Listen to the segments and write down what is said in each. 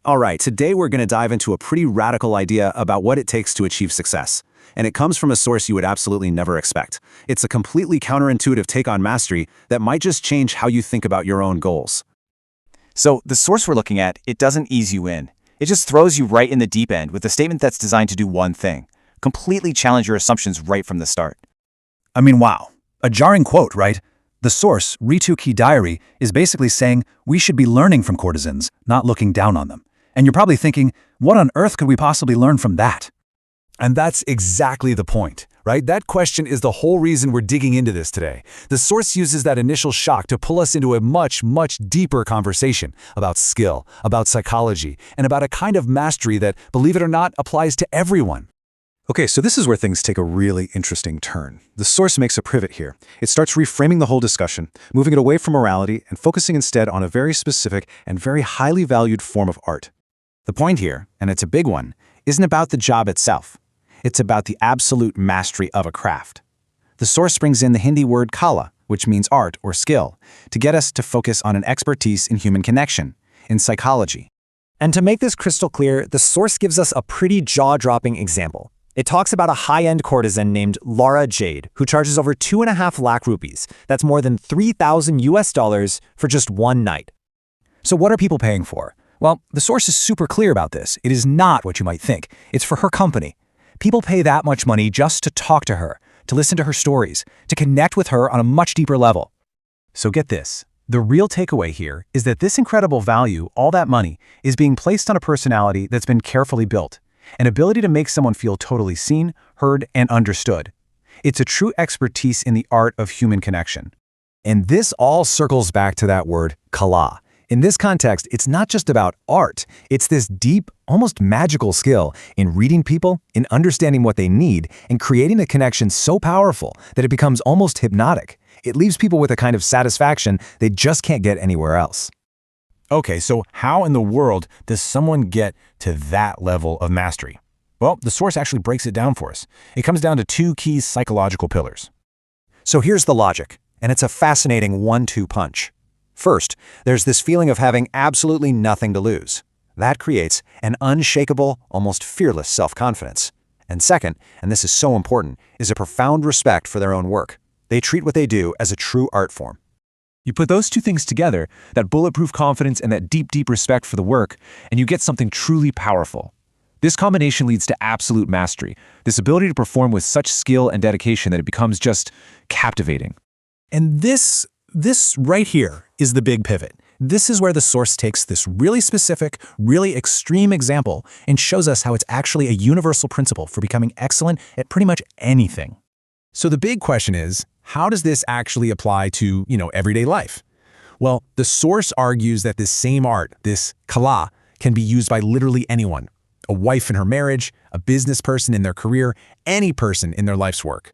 All right, today we're going to dive into a pretty radical idea about what it takes to achieve success. And it comes from a source you would absolutely never expect. It's a completely counterintuitive take on mastery that might just change how you think about your own goals. So the source we're looking at, it doesn't ease you in. It just throws you right in the deep end with a statement that's designed to do one thing: completely challenge your assumptions right from the start. I mean, wow. A jarring quote, right? The source, Ritu Ki Diary, is basically saying we should be learning from courtesans, not looking down on them. And you're probably thinking, what on earth could we possibly learn from that? And that's exactly the point, right? That question is the whole reason we're digging into this today. The source uses that initial shock to pull us into a much, much deeper conversation about skill, about psychology, and about a kind of mastery that, believe it or not, applies to everyone. Okay, so this is where things take a really interesting turn. The source makes a pivot here. It starts reframing the whole discussion, moving it away from morality and focusing instead on a very specific and very highly valued form of art. The point here, and it's a big one, isn't about the job itself. It's about the absolute mastery of a craft. The source brings in the Hindi word kala, which means art or skill, to get us to focus on an expertise in human connection, in psychology. And to make this crystal clear, the source gives us a pretty jaw-dropping example. It talks about a high-end courtesan named Laura Jade, who charges over 2.5 lakh rupees. That's more than $3,000 for just one night. So what are people paying for? Well, the source is super clear about this. It is not what you might think. It's for her company. People pay that much money just to talk to her, to listen to her stories, to connect with her on a much deeper level. So get this. The real takeaway here is that this incredible value, all that money, is being placed on a personality that's been carefully built, an ability to make someone feel totally seen, heard, and understood. It's a true expertise in the art of human connection. And this all circles back to that word, kala. In this context, it's not just about art. It's this deep, almost magical skill in reading people, in understanding what they need, and creating a connection so powerful that it becomes almost hypnotic. It leaves people with a kind of satisfaction they just can't get anywhere else. Okay, so how in the world does someone get to that level of mastery? Well, the source actually breaks it down for us. It comes down to two key psychological pillars. So here's the logic, and it's a fascinating 1-2 punch. First, there's this feeling of having absolutely nothing to lose. That creates an unshakable, almost fearless self-confidence. And second, and this is so important, is a profound respect for their own work. They treat what they do as a true art form. You put those two things together, that bulletproof confidence and that deep, deep respect for the work, and you get something truly powerful. This combination leads to absolute mastery, this ability to perform with such skill and dedication that it becomes just captivating. And this right here is the big pivot. This is where the source takes this really specific, really extreme example and shows us how it's actually a universal principle for becoming excellent at pretty much anything. So the big question is, how does this actually apply to, everyday life? Well, the source argues that this same art, this kala, can be used by literally anyone. A wife in her marriage, a business person in their career, any person in their life's work.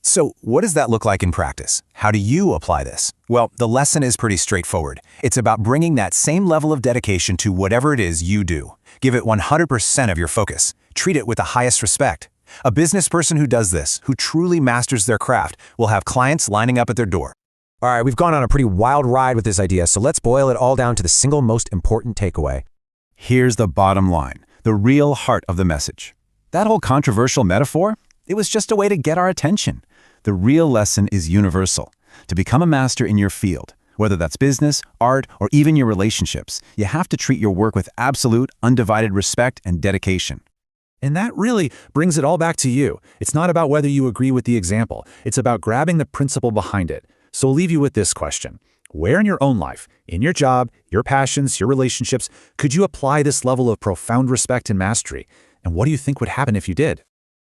So what does that look like in practice? How do you apply this? Well, the lesson is pretty straightforward. It's about bringing that same level of dedication to whatever it is you do. Give it 100% of your focus. Treat it with the highest respect. A business person who does this, who truly masters their craft, will have clients lining up at their door. All right, we've gone on a pretty wild ride with this idea, so let's boil it all down to the single most important takeaway. Here's the bottom line, the real heart of the message. That whole controversial metaphor, it was just a way to get our attention. The real lesson is universal. To become a master in your field, whether that's business, art, or even your relationships, you have to treat your work with absolute, undivided respect and dedication. And that really brings it all back to you. It's not about whether you agree with the example. It's about grabbing the principle behind it. So I'll leave you with this question. Where in your own life, in your job, your passions, your relationships, could you apply this level of profound respect and mastery? And what do you think would happen if you did?